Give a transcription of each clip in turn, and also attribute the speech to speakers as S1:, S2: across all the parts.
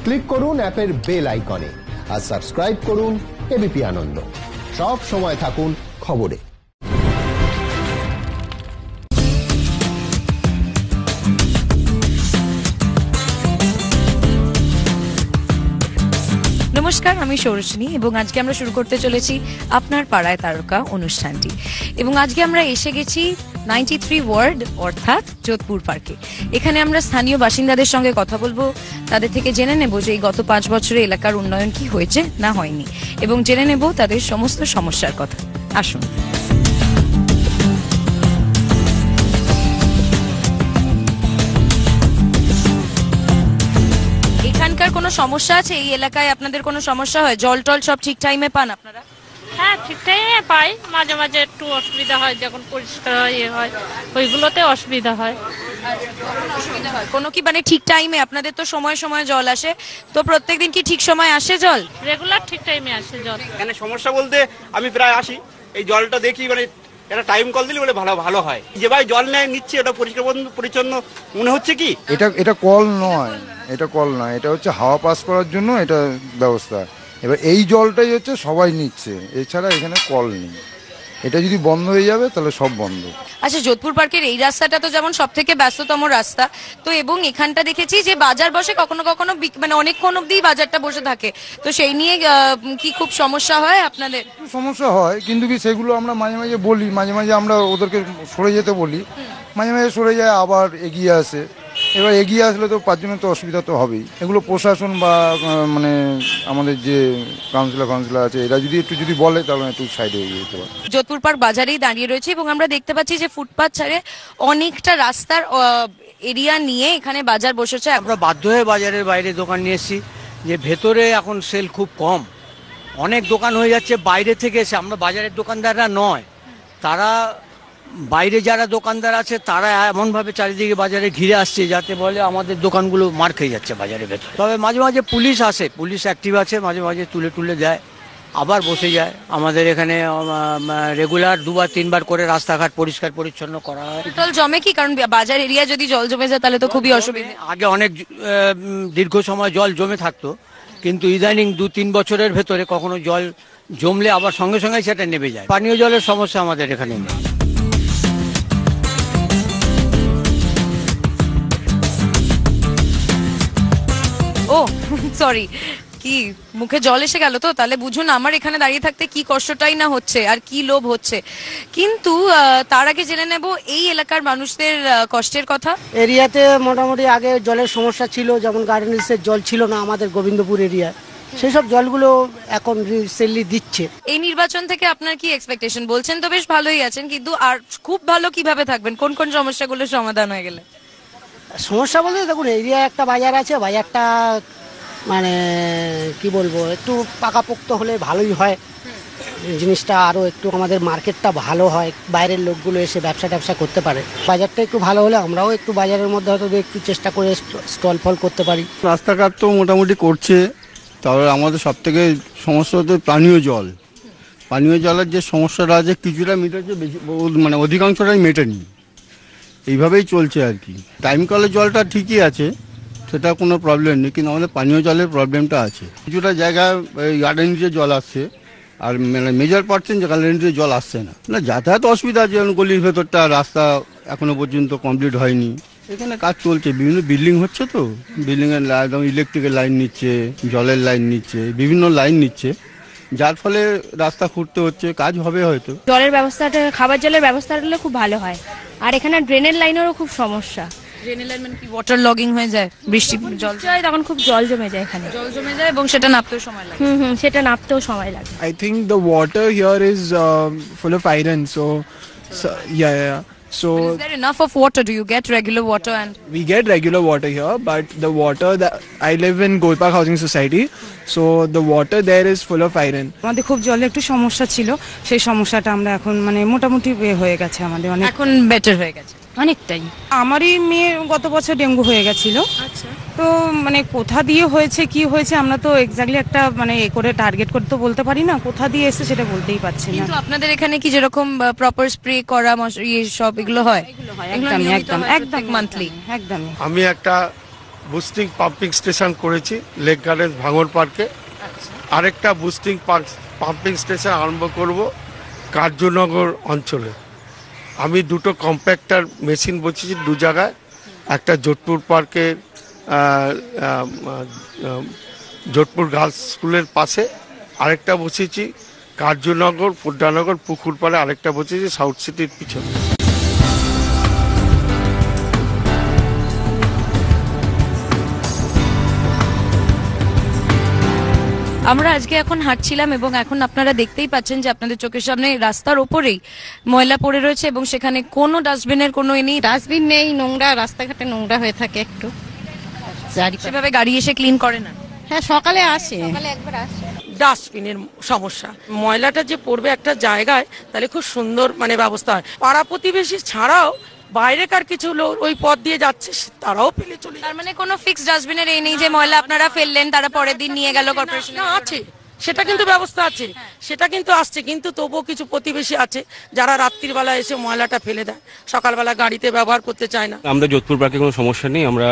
S1: Click করুন অ্যাপের bell আইকনে আর সাবস্ক্রাইব করুন এবিপি আনন্দ। সব সময় থাকুন খবরে।
S2: নমস্কার, আমি সৌরশিনী এবং আজকে আমরা শুরু করতে চলেছি আপনার পাড়ায় তারকা অনুষ্ঠানটি। এবং আজকে আমরা এসে গেছি 93 ওয়ার্ড অর্থাৎ যোধপুর পার্কে। এখানে আমরা স্থানীয় বাসিন্দাদের সঙ্গে কথা বলবো, তাদের থেকে জেনে নেব যে এই গত 5 বছরে এলাকার উন্নয়ন কি হয়েছে না হয়নি, এবং জেনে নেব তাদের সমস্ত সমস্যার কথা। আসুন। এখানকার কোনো সমস্যা আছে? এই এলাকায় আপনাদের কোনো সমস্যা হয়? জল টল সব ঠিক টাইমে পান আপনারা?
S3: হ্যাঁ, ঠিক টাইমে পাই। মাঝে মাঝে একটু অসুবিধা হয়, যখন পরিষ্কার হয় ওইগুলোতে অসুবিধা হয়।
S2: কোনো কি মানে ঠিক টাইমে? আপনাদের তো সময় সময় জল আসে, তো প্রত্যেকদিন কি ঠিক সময় আসে জল?
S3: রেগুলার ঠিক টাইমে আসে জল।
S4: এখানে সমস্যা বলতে আমি প্রায় আসি, এই জলটা দেখি মানে একটা টাইম কল দিলে বলে ভালো হয়। যে ভাই জল নেয় নিচ্ছে, ওটা পরিষ্কার পরিচ্ছন্ন মনে হচ্ছে কি?
S5: এটা কল নয়, এটা হচ্ছে হাওয়া পাস করার জন্য এটা ব্যবস্থা। এবার এই জলটাই হচ্ছে সবাই নিচ্ছে, এছাড়া এখানে কল নেই। এটা যদি বন্ধ হয়ে যাবে তাহলে সব বন্ধ।
S2: আচ্ছা, যোধপুর পার্কের এই রাস্তাটা তো যেমন সব থেকে ব্যস্ততম রাস্তা, তো এবং এখানটা দেখেছি যে বাজার বসে কখনো কখনো মানে অনেকক্ষণ অব্দি বাজারটা বসে থাকে, তো সেই নিয়ে কি খুব সমস্যা হয় আপনাদের?
S5: সমস্যা হয়, কিন্তু কি সেগুলো আমরা মাঝে মাঝে বলি, মাঝে মাঝে আমরা ওদেরকে সরে যেতে বলি, মাঝে মাঝে সরে যায় আবার এগিয়ে আসে। এবার এগিয়ে আসলে তো তার জন্য তো অসুবিধা তো হবেই। এগুলো প্রশাসন বা মানে আমাদের যে কাউন্সিলর আছে এরা যদি বলে তাহলে একটু সাইডে এগিয়ে যেতে পারে।
S2: যোধপুর পার্ক বাজারেই দাঁড়িয়ে রয়েছে এবং আমরা দেখতে পাচ্ছি যে ফুটপাথ ছাড়ে অনেকটা রাস্তার এরিয়া নিয়ে এখানে বাজার বসেছে।
S6: আমরা বাধ্য হয়ে বাজারের বাইরে দোকান নিয়ে এসেছি, যে ভেতরে এখন সেল খুব কম, অনেক দোকান হয়ে যাচ্ছে বাইরে থেকে এসে। আমরা বাজারের দোকানদাররা নয়, তারা বাইরে যারা দোকানদার আছে তারা এমনভাবে চারিদিকে বাজারে ঘিরে আসছে যাতে বলে আমাদের দোকানগুলো মার খেয়ে যাচ্ছে বাজারের ভেতরে। তবে মাঝে মাঝে পুলিশ আসে, পুলিশ অ্যাক্টিভ আছে, মাঝে মাঝে তুলে দেয়, আবার বসে যায়। আমাদের এখানে রেগুলার 2-3 বার করে রাস্তাঘাট পরিষ্কার পরিচ্ছন্ন করা হয়।
S2: জল জমে কি? কারণ বাজার এরিয়া যদি জল জমে যায় তাহলে তো খুবই অসুবিধা।
S6: আগে অনেক দীর্ঘ সময় জল জমে থাকতো, কিন্তু ইদানিং 2-3 বছরের ভেতরে কখনো জল জমলে আবার সঙ্গে সঙ্গে সেটা নেমে যায়। পানীয় জলের সমস্যা আমাদের এখানে নেই।
S2: ও সরি, কি মুখে জল এসে গেল? তো তাহলে বুঝুন আমার এখানে দাঁড়িয়ে থাকতে কি কষ্টটাই না হচ্ছে আর কি লোভ হচ্ছে। কিন্তু তার আগে জেনে নেব এই এলাকার মানুষদের কষ্টের কথা।
S7: এরিয়াতে মোটামুটি আগে জলের সমস্যা ছিল, যেমন গার্ডেনিসের জল ছিল না আমাদের গোবিন্দপুর এরিয়া, সেই সব জলগুলো এখন রিসেন্টলি দিচ্ছে। এই
S2: নির্বাচন থেকে আপনার কি এক্সপেকটেশন? বলছেন তো বেশ ভালোই আছেন, কিন্তু আর খুব ভালো কিভাবে থাকবেন? কোন কোন সমস্যাগুলো সমাধান হয়ে গেলে?
S7: সমস্যা বলতে দেখুন, এরিয়া একটা বাজার আছে, বাজারটা মানে কি বলবো, একটু পাকাপোক্ত হলে ভালোই হয় জিনিসটা, আরও একটু আমাদের মার্কেটটা ভালো হয়, বাইরের লোকগুলো এসে ব্যবসা করতে পারে। বাজারটা একটু ভালো হলে আমরাও একটু বাজারের মধ্যে হয়তো একটু চেষ্টা করে স্টল ফল করতে পারি।
S8: রাস্তাঘাট তো মোটামুটি করছে, তবে আমাদের সব থেকে সমস্যা হচ্ছে পানীয় জলের যে সমস্যাটা আছে কিছুটা মেটেছে, মানে অধিকাংশটাই মেটেনি। এইভাবেই চলছে আর কি। টাইম কলের জলটা ঠিকই আছে, সেটা কোনো প্রবলেম নেই, কিন্তু আমাদের পানীয় জলের প্রবলেমটা আছে। কিছুটা জায়গায় গার্ডেনিতে জল আসছে, আর মানে মেজর পার্সেন্ট গার্ডেনিতে জল আসছে না। যাতায়াত অসুবিধা আছে, গলির ভেতরটা রাস্তা এখনো পর্যন্ত কমপ্লিট হয়নি। এখানে কাজ চলছে, বিভিন্ন বিল্ডিং হচ্ছে, তো বিল্ডিংয়ের একদম ইলেকট্রিকের লাইন নিচ্ছে, জলের লাইন নিচ্ছে, বিভিন্ন লাইন নিচ্ছে, যার ফলে রাস্তা খুঁড়তে হচ্ছে। কাজ হবে হয়তো।
S9: জলের ব্যবস্থাটা, খাবার জলের ব্যবস্থাটা হলে খুব ভালো হয়। আর এখানে ড্রেনের লাইনেরও খুব সমস্যা।
S2: ড্রেনের লাইন মানে কি ওয়াটার লগিং হয়ে যায়? বৃষ্টি জল
S9: যায় তখন খুব জল জমে যায় এখানে,
S2: জল জমে যায় এবং সেটা নাপতেও সময় লাগে।
S9: সেটা নাপতেও সময় লাগে।
S10: I think the water here is full of iron, so yeah. So
S2: is there enough of water? Do you get regular water? And
S10: we get regular water here, but the water that I live in Golpark Housing Society, so the water there is full of iron.
S11: আমাদের খুব জলের একটু সমস্যা ছিল, সেই সমস্যাটা আমরা এখন মানে মোটামুটি হয়ে গেছে, আমাদের অনেক
S2: এখন বেটার হয়ে গেছে
S11: অনেকটাই। আমারই মেয়ে গত বছর ডেঙ্গু হয়ে গেছিল।
S2: আচ্ছা,
S11: তো মানে কোথা দিয়ে হয়েছে কি হয়েছে আমরা তো এক্স্যাক্টলি একটা মানে এ করে টার্গেট করতে বলতে পারি না, কোথা দিয়ে এসে সেটা বলতেই পারছি না।
S2: কিন্তু আপনাদের এখানে কি যেরকম প্রপার স্প্রে করা সব এগুলো হয়?
S11: একদম মান্থলি। একদমই
S12: আমি একটা বুস্টিং পাম্পিং স্টেশন করেছি লেক গার্ডেন্স ভাঙর পার্কে। আরেকটা বুস্টিং পাম্পিং স্টেশন আরম্ভ করব কার্যনগর অঞ্চলে। আমি দুটো কম্প্যাক্টার মেশিন বসেছি দু জায়গায়, একটা যোধপুর পার্কের যোধপুর গার্লস স্কুলের পাশে, আরেকটা বসেছি কার্যনগর পোড্ডানগর পুকুর পাড়ে, আরেকটা বসেছি সাউথ সিটির পিছনে।
S2: আমরা আজকে এখন হাঁটছিলাম এবং এখন আপনারা দেখতেই পাচ্ছেন যে আপনাদের চোখের সামনে রাস্তার ওপরেই ময়লা পড়ে রয়েছে এবং সেখানে কোনো ডাস্টবিনের কোনো নেই,
S13: ডাস্টবিন নেই, নোংরা, রাস্তাঘাটে নোংরা হয়ে থাকে একটু।
S2: সেভাবে গাড়ি এসে ক্লিন করে না?
S13: হ্যাঁ, সকালে আসে।
S14: ডাস্টবিনের সমস্যা, ময়লাটা যে পড়বে একটা জায়গায় তাহলে খুব সুন্দর মানে ব্যবস্থা হয়। পাড়া প্রতিবেশী ছাড়াও বাইরেকার কিছু লোক ওই পথ দিয়ে যাচ্ছে, তারাও ফেলে চলে।
S2: তার মানে কোনো ফিক্স ডাস্টবিনের এই নেই যে ময়লা আপনারা ফেললেন তারা পরের দিন নিয়ে গেল কর্পোরেশন?
S14: আছে, সেটা কিন্তু ব্যবস্থা আছে, সেটা কিন্তু আসছে, কিন্তু তবুও কিছু প্রতিবেশী আছে যারা রাত্রির বেলা এসে ময়লাটা ফেলে দেয়, সকালবেলা গাড়িতে ব্যবহার করতে চায় না।
S15: আমরা যোধপুর পার্কে কোনো সমস্যা নেই, আমরা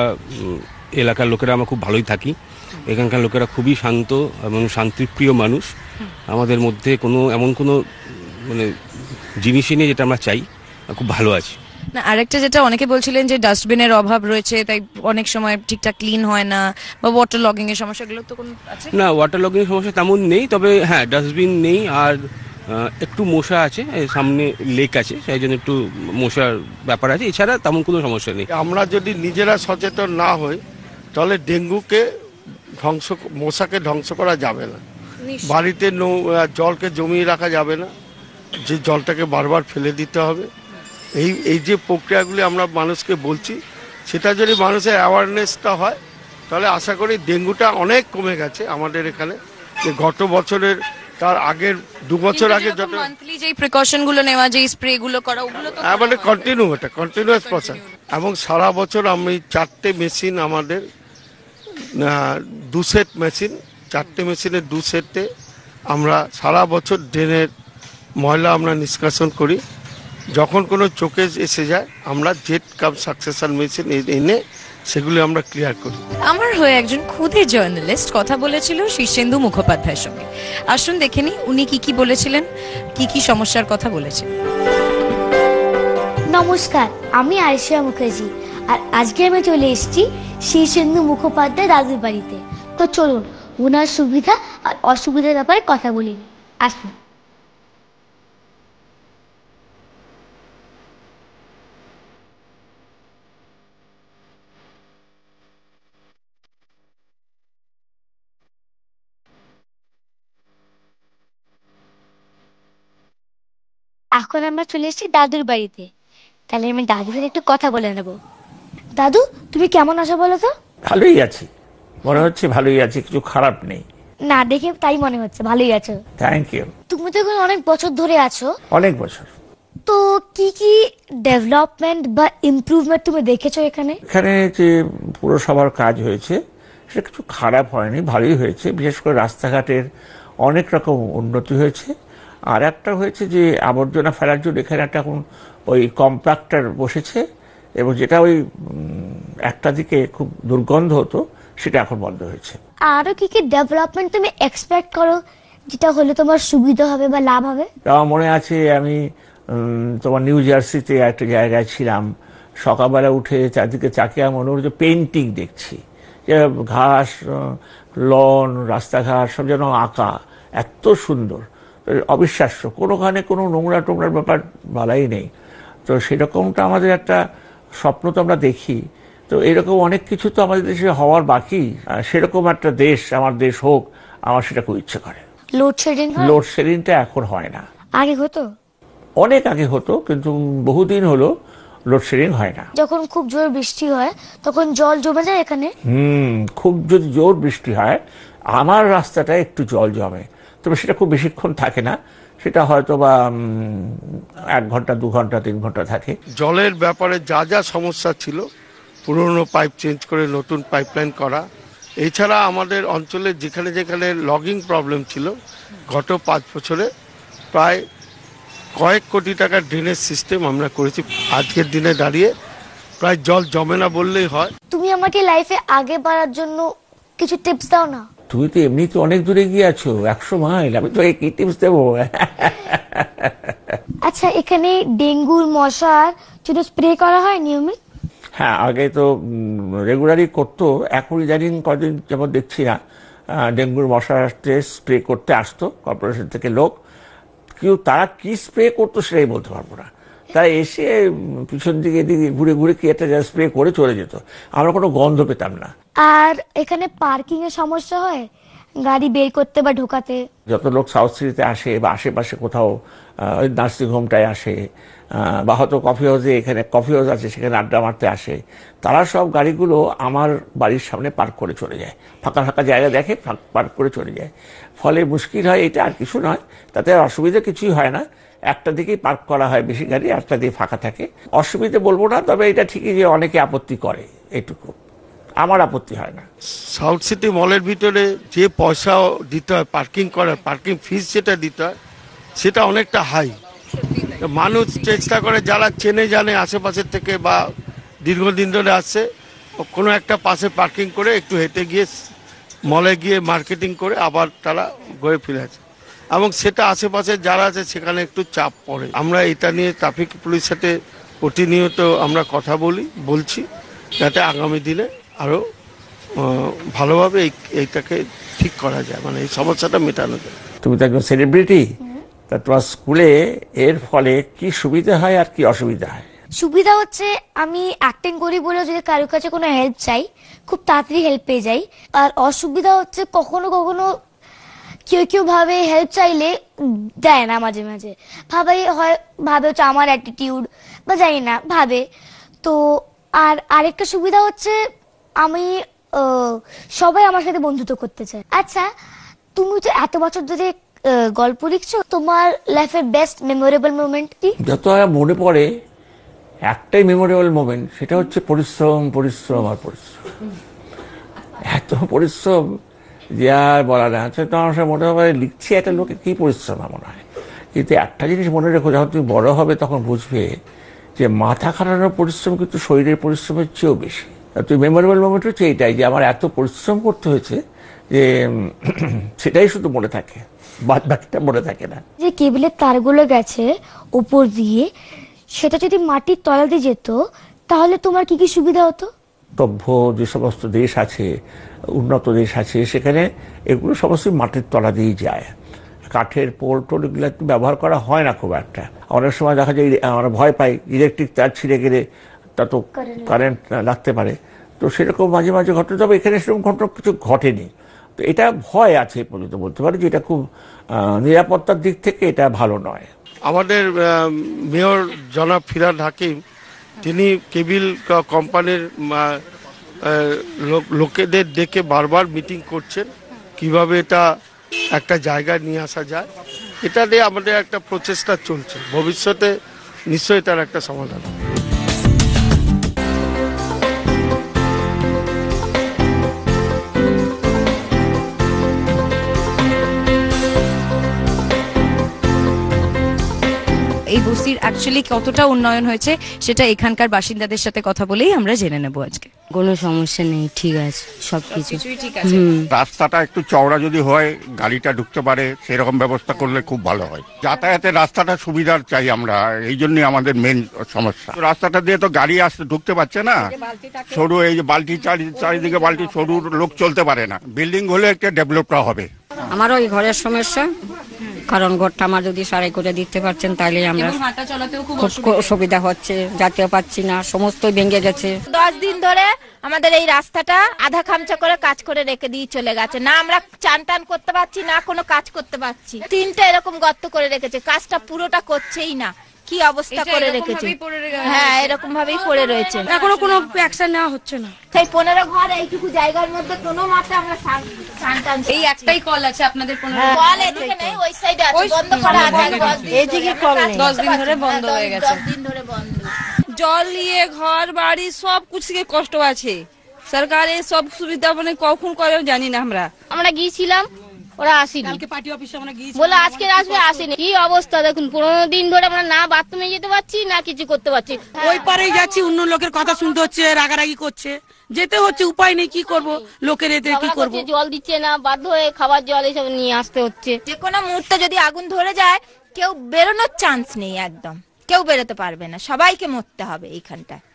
S15: এলাকার লোকেরা আমরা খুব ভালোই থাকি, এখানকার লোকেরা খুবই শান্ত এবং শান্তিপ্রিয় মানুষ। আমাদের মধ্যে কোনো এমন কোনো মানে জিনিসই নেই যেটা আমরা চাই, খুব ভালো আছি।
S2: না, আরেকটা যেটা অনেকে বলছিলেন যে ডাস্টবিনের অভাব রয়েছে, তাই অনেক সময় ঠিকঠাক ক্লিন হয় না, বা ওয়াটার লগিং এর সমস্যাগুলো তো কোনো আছে
S15: না? ওয়াটার লগিং এর সমস্যা তেমন নেই, তবে হ্যাঁ ডাস্টবিন নেই আর একটু মশা আছে, সামনে লেক আছে, সেই জন্য একটু মশার ব্যাপার আছে, এছাড়া তেমন কোনো সমস্যা নেই।
S12: আমরা যদি নিজেরা সচেতন না হই তাহলে ডেঙ্গুকে মশাকে ধ্বংস করা যাবে না। বাড়িতে জলকে জমিয়ে রাখা যাবে না, যে জলটাকে বারবার ফেলে দিতে হবে। এই যে প্রক্রিয়াগুলি আমরা মানুষকে বলছি, সেটা যদি মানুষের অ্যাওয়ারনেসটা হয় তাহলে আশা করি ডেঙ্গুটা অনেক কমে গেছে আমাদের এখানে। যে গত বছরের তার আগের 2 বছর আগে যত
S2: মান্থলি যে প্রিকশন গুলো নেওয়া, যে স্প্রে গুলো করা, ওগুলো তো
S12: মানে কন্টিনিউ, এটা কন্টিনিউয়াস প্রসেস। এবং সারা বছর আমি 4টে মেশিন, আমাদের 2 সেট মেশিন, 4টে মেশিনের 2 সেটে আমরা সারা বছর ড্রেনের ময়লা আমরা নিষ্কাশন করি। যখন কোনো চোখে এসে যায় আমরা জেট কাপ সাকসেশন মেশিন এনে সেগুলি আমরা ক্লিয়ার করি।
S2: আমার হয়ে একজন খুদে জার্নালিস্ট কথা বলেছিল শীর্ষেন্দু মুখোপাধ্যায়ের সঙ্গে। আসুন দেখে নিই উনি কি বলেছিলেন, কি সমস্যার কথা বলেছেন।
S16: নমস্কার, আমি আয়েশা মুখার্জি, আর আজকে আমি চলে এসেছি শীর্ষেন্দু মুখোপাধ্যায় দাদুর বাড়িতে। তো চলুন ওনার সুবিধা আর অসুবিধার ব্যাপারে কথা বলি। আসুন। এখন আমরা চলে এসেছি দাদুর বাড়িতে, তাহলে আমি দাদুদের একটু কথা বলে নেব। দাদু, তুমি কেমন আছো বলো তো?
S17: ভালোই আছি, মনে হচ্ছে ভালোই আছি, কিছু খারাপ নেই।
S16: না, দেখে তাই মনে হচ্ছে ভালোই আছো।
S17: Thank you.
S16: তুমি তো এখন অনেক বছর ধরে আছো।
S17: অনেক বছর।
S16: তো কি ডেভেলপমেন্ট বা ইমপ্রুভমেন্ট তুমি দেখেছো এখানে?
S17: এখানে যে পুরসভার কাজ হয়েছে সেটা কিছু খারাপ হয়নি, ভালোই হয়েছে। বিশেষ করে রাস্তাঘাটের অনেক রকম উন্নতি হয়েছে। আর একটা হয়েছে যে আবর্জনা ফেলার জন্য এখানে একটা এখন ওই কম্প্যাক্টার বসেছে, এবং যেটা ওই একটা দিকে খুব দুর্গন্ধ হতো সেটা এখন বন্ধ হয়েছে।
S16: আরো কি ডেভেলপমেন্ট তুমি এক্সপেক্ট করো যেটা হলে তোমার সুবিধা হবে বা লাভ হবে?
S17: আমার মনে আছে আমি তোমার নিউ জার্সিতে একটা জায়গায় ছিলাম, সকালবেলা উঠে চারদিকে চাকিয়া মনে হচ্ছে পেন্টিং দেখছি, যে ঘাস, লন, রাস্তাঘাট সব যেন আঁকা, এত সুন্দর, অবিশ্বাস্য। কোনোখানে কোনো নোংরা টোংরার ব্যাপার বলাই নেই। তো সেরকমটা আমাদের একটা স্বপ্ন তো আমরা দেখি। তো এরকম অনেক কিছু তো আমাদের দেশে হওয়ার বাকি। সেরকম একটা দেশ আমার দেশ হোক, আমার সেটা খুব ইচ্ছে করে। লোডশেডিংটা এখন হয় না,
S16: আগে হতো,
S17: অনেক আগে হতো, কিন্তু বহুদিন হলো লোডশেডিং হয় না।
S16: যখন খুব জোর বৃষ্টি হয় তখন জল জমে যায় এখানে।
S17: খুব যদি জোর বৃষ্টি হয় আমার রাস্তাটায় একটু জল জমে, তবে সেটা খুব বেশিক্ষণ থাকে না, সেটা হয়তো বা 1 ঘন্টা 2 ঘন্টা 3 ঘন্টা থাকে।
S12: জলের ব্যাপারে যা সমস্যা ছিল, পুরনো পাইপ চেঞ্জ করে নতুন পাইপলাইন করা, এছাড়া আমাদের অঞ্চলে যেখানে যেখানে লগিং প্রবলেম ছিল, গত 5 বছরে প্রায় কয়েক কোটি টাকার ড্রেনেজ সিস্টেম আমরা করেছি। আজকের দিনে দাঁড়িয়ে প্রায় জল জমে না বললেই হয়।
S16: তুমি আমাকে লাইফে আগে বাড়ার জন্য কিছু টিপস দাও না।
S17: তুমি তো এমনিতে অনেক দূরে গিয়ে আছো, 100 মাইল, আমি তো কি টিপস দেবো?
S16: আচ্ছা, এখানে ডেঙ্গুর মশার জন্য স্প্রে করা হয় নিয়মিত?
S17: হ্যাঁ, আগে তো রেগুলারই করতো, এখন ইদানিং কদিন যেমন দেখছি না, ডেঙ্গুর মশার স্প্রে করতে আসতো কর্পোরেশন থেকে লোক, কিন্তু তারা কি স্প্রে করতো সেটাই বলতে পারবো না। তাই এসে পিছন দিকে এদিকে ঘুরে ঘুরে কি একটা স্প্রে করে চলে যেত, আমরা কোনো গন্ধ পেতাম না।
S16: আর এখানে পার্কিং এর সমস্যা হয় গাড়ি বের করতে বা ঢোকাতে?
S17: যত লোক সাউথ সিটিতে আসে বা আশেপাশে কোথাও নার্সিং হোমটায় আসে বা হয়তো কফি হাউসে, এখানে কফি হাউস আছে সেখানে আড্ডা মারতে আসে, তারা সব গাড়িগুলো আমার বাড়ির সামনে পার্ক করে চলে যায়, ফাঁকা ফাঁকা জায়গা দেখে পার্ক করে চলে যায়। ফলে মুশকিল হয়, এটা আর কিছু নয়, তাতে অসুবিধা কিছুই হয় না। একটা দিকেই পার্ক করা হয় বেশি গাড়ি, একটা দিয়ে ফাঁকা থাকে, অসুবিধা বলবো না। তবে এটা ঠিকই যে অনেকে আপত্তি করে, এটুকু, আমার আপত্তি হয় না।
S12: সাউথ সিটি মলের ভিতরে যে পয়সা দিতে হয় পার্কিং করার, পার্কিং ফিস যেটা দিতে হয় সেটা অনেকটা হাই। মানুষ চেষ্টা করে, যারা চেনে জানে আশেপাশের থেকে বা দীর্ঘদিন ধরে আসছে, কোনো একটা পাশে পার্কিং করে একটু হেঁটে গিয়ে মলে গিয়ে মার্কেটিং করে আবার তারা ঘুরে ফিরে আসে, এবং সেটা আশেপাশে যারা আছে সেখানে একটু চাপ পড়ে। আমরা এটা নিয়ে ট্রাফিক পুলিশের সাথে প্রতিনিয়ত আমরা কথা বলছি, যাতে আগামী দিনে আরও ভালোভাবে এইটাকে ঠিক করা যায়, মানে এই সমস্যাটা মেটানো যায়।
S17: তুমি তো একজন সেলিব্রিটি, তা তোমার স্কুলে এর ফলে কি সুবিধা হয় আর কি অসুবিধা হয়?
S16: সুবিধা হচ্ছে আমি অ্যাক্টিং করি বলে যদি কারোর কাছে কোনো হেল্প চাই খুব তাড়াতাড়ি হেল্প পেয়ে যাই। আর অসুবিধা হচ্ছে কখনো কখনো কেউ ভাবে হেল্প চাইলে দেয় না, মাঝে মাঝে ভাবে হচ্ছে আমার অ্যাটিটিউড বা জানি না ভাবে তো। আর আরেকটা সুবিধা হচ্ছে আমি সবাই আমার সাথে বন্ধুত্ব করতে চায়। আচ্ছা, তুমি তো এত বছর ধরে গল্প লিখছো, তোমার লাইফের বেস্ট মেমোরেবল মোমেন্ট কি?
S17: যত মনে পড়ে একটাই মেমোরেবল মোমেন্ট, সেটা হচ্ছে পরিশ্রম পরিশ্রম আর পরিশ্রম। এত পরিশ্রম যে আর বলা না। আচ্ছা, তোমার সাথে মনে হয় লিখছি একটা লোকে কি পরিশ্রম মনে হয়, কিন্তু একটা জিনিস মনে রেখো, যখন তুমি বড় হবে তখন বুঝবে যে মাথা খাটানোর পরিশ্রম কিন্তু শরীরের পরিশ্রমের চেয়েও বেশি। তুই মেমোরেবল মোমেন্ট হচ্ছে এইটাই, যে আমার এত পরিশ্রম করতে হয়েছে যে সেটাই শুধু মনে থাকে, বাদ বাকিটা মনে থাকে না।
S16: যে কেবলের তারগুলো গেছে উপর দিয়ে, সেটা যদি মাটির তলাতে যেত তাহলে তোমার কি কি সুবিধা হতো?
S17: সভ্য যে সমস্ত দেশ আছে, উন্নত দেশ আছে, সেখানে এগুলো সমস্ত মাটির তলা দিয়েই যায়। কাঠের পোল টোল এগুলো ব্যবহার করা হয় না খুব একটা। অনেক সময় দেখা যায় আমরা ভয় পাই ইলেকট্রিক তার ছিঁড়ে গেলে তা তো কারেন্ট লাগতে পারে, তো সেরকম মাঝে মাঝে ঘটে। তবে এখানে সেরকম ঘটনা কিছু ঘটেনি, তো এটা ভয় আছে পর্যন্ত বলতে পারি যে এটা খুব নিরাপত্তার দিক থেকে এটা ভালো নয়।
S12: আমাদের মেয়র জনাব ফিরহাদ হাকিম, তিনি কেবিল কোম্পানির লোকেদের ডেকে বারবার মিটিং করছেন কিভাবে এটা একটা জায়গায় নিয়ে আসা যায়। এটা নিয়ে আমাদের একটা প্রচেষ্টা চলছে, ভবিষ্যতে নিশ্চয়ই তার একটা সমাধান হবে।
S2: এই বস্তির অ্যাকচুয়ালি কতটা উন্নয়ন হয়েছে সেটা এখানকার বাসিন্দাদের সাথে কথা বলেই আমরা জেনে নেব আজকে।
S18: কোনো সমস্যা নেই, ঠিক আছে, সবকিছু
S2: ঠিক আছে।
S19: রাস্তাটা একটু চওড়া যদি হয়, গাড়িটা ঢুকতে পারে, সেরকম ব্যবস্থা করলে খুব ভালো হয়। যাতায়াতের রাস্তাটা সুবিধার চাই আমরা, এই জন্যই আমাদের মেন সমস্যা। রাস্তাটা দিয়ে তো গাড়ি আসতে ঢুকতে পারছে না, সরু এই যে বালতি চারিদিকে বালতি, সরু লোক চলতে পারে না। বিল্ডিং হলে একটা ডেভেলপটা হবে।
S18: আমার ওই ঘরের সমস্যা, কারণ ঘরটা আমার যদি সারাই করে দিতে পারছেন তাহলে আমরা খুব সুবিধা হচ্ছে। যেতেও পারছি না, সমস্ত ভেঙে গেছে।
S20: 10 দিন ধরে আমাদের এই রাস্তাটা আধা খামচা করে কাজ করে রেখে দিয়ে চলে গেছে, না আমরা চান টান করতে পারছি না কোনো কাজ করতে পারছি। 3টা এরকম গর্ত করে রেখেছে, কাজটা পুরোটা করছেই না, কি অবস্থা করে রেখেছে। হ্যাঁ, এরকম ভাবেই পড়ে রয়েছে,
S9: এখনো কোনো অ্যাকশন নেওয়া হচ্ছে না।
S20: সেই 15 ঘর এইটুকু জায়গার মধ্যে কোনো মাত্রা আমরা
S2: এই একটাই কল আছে আপনাদের?
S20: কল এদিকে নেই, ওই সাইডে আছে, বন্ধ করা আছে।
S9: এইদিকে কল নেই,
S2: 10 দিন ধরে বন্ধ হয়ে গেছে।
S20: 10 দিন ধরে বন্ধ।
S21: জল নিয়ে ঘর বাড়ি সব কিছু কষ্ট আছে। সরকার এই সব সুবিধা মানে কখন করে জানি না। আমরা
S9: গিয়েছিলাম,
S1: ওরা আসেনি।
S14: কালকে পার্টি অফিসে আমরা গিয়েছি,
S1: বলে আজকে আসবে, আসেনি। কি অবস্থা দেখুন, 15 দিন ধরে আমরা না বাথরুমে যেতে পারছি না কিছু করতে পারছি।
S14: ওই পারেই যাচ্ছি, অন্য লোকের কথা শুনতে হচ্ছে, রাগারাগি করছে, যেতে হচ্ছে, উপায় নেই, কি করব, লোকের এতে কি করব।
S1: জল দিচ্ছে না, বাধ্য হয়ে খাবার জল এসব নিয়ে আসতে হচ্ছে।
S20: যে কোনো মুহূর্তে যদি আগুন ধরে যায় কেউ বেরোনোর চান্স নেই, একদম কেউ বেরোতে পারবে না, সবাইকে মরতে হবে এইখানটায়।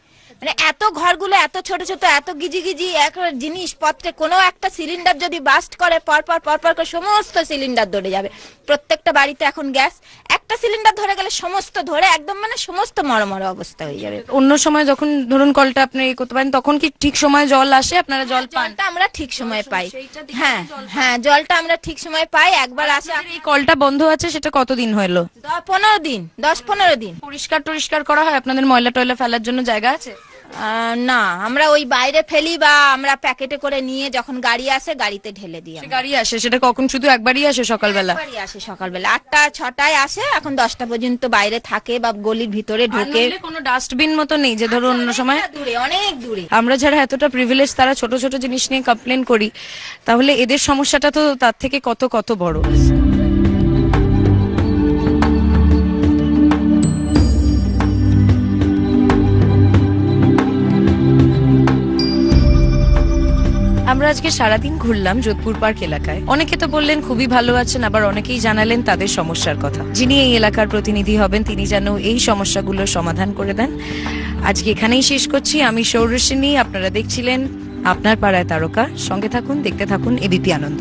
S20: মানে এত ঘরগুলো এত ছোট ছোট, এত গিজি গিজি এক জিনিসপত্রে কোনো একটা সিলিন্ডার যদি বাস্ট করে পরপর করে সমস্ত সিলিন্ডার ধরে যাবে। প্রত্যেকটা বাড়িতে এখন গ্যাস, একটা সিলিন্ডার ধরে গেলে সমস্ত ধরে একদম মানে সমস্ত মরমর অবস্থা হয়ে যাবে।
S2: অন্য সময় যখন ধরুন কলটা আপনি করতে পারেন তখন কি ঠিক সময় জল আসে, আপনারা জল পান?
S20: জলটা আমরা ঠিক সময় পাই, হ্যাঁ হ্যাঁ জলটা আমরা ঠিক সময় পাই। একবার আসে।
S2: এই কলটা বন্ধ আছে সেটা কতদিন হলো?
S20: 15 দিন, 10-15 দিন।
S2: পরিষ্কার করা হয়? আপনাদের ময়লা টয়লা ফেলার জন্য জায়গা আছে?
S20: না, আমরা ওই বাইরে ফেলি বা আমরা প্যাকেটে করে নিয়ে যখন গাড়ি আসে গাড়িতে ঢেলে দিই।
S2: গাড়ি আসে, সেটা কখন শুধু একবারই আসে? সকালবেলা
S20: একবারই আসে, সকালবেলা 8টা-6টায় আসে, এখন 10টা পর্যন্ত বাইরে থাকে বা গলির ভিতরে ঢোকে।
S2: কোনো ডাস্টবিন মতো নেই যে ধরুন অন্য সময়?
S20: দূরে, অনেক দূরে।
S2: আমরা যারা এতটা প্রিভিলেজ তারা ছোট ছোট জিনিস নিয়ে কমপ্লেন করি, তাহলে এদের সমস্যাটা তো তার থেকে কত বড়। আমরা আজকে সারাদিন ঘুরলাম যোধপুর পার্ক এলাকায়। অনেকে তো বললেন খুবই ভালো আছেন, আবার অনেকেই জানালেন তাদের সমস্যার কথা। যিনি এই এলাকার প্রতিনিধি হবেন তিনি যেন এই সমস্যাগুলোর সমাধান করে দেন। আজকে এখানেই শেষ করছি। আমি সৌরসিনী, আপনারা দেখছিলেন আপনার পাড়ায় তারকা। সঙ্গে থাকুন, দেখতে থাকুন এবিপি আনন্দ।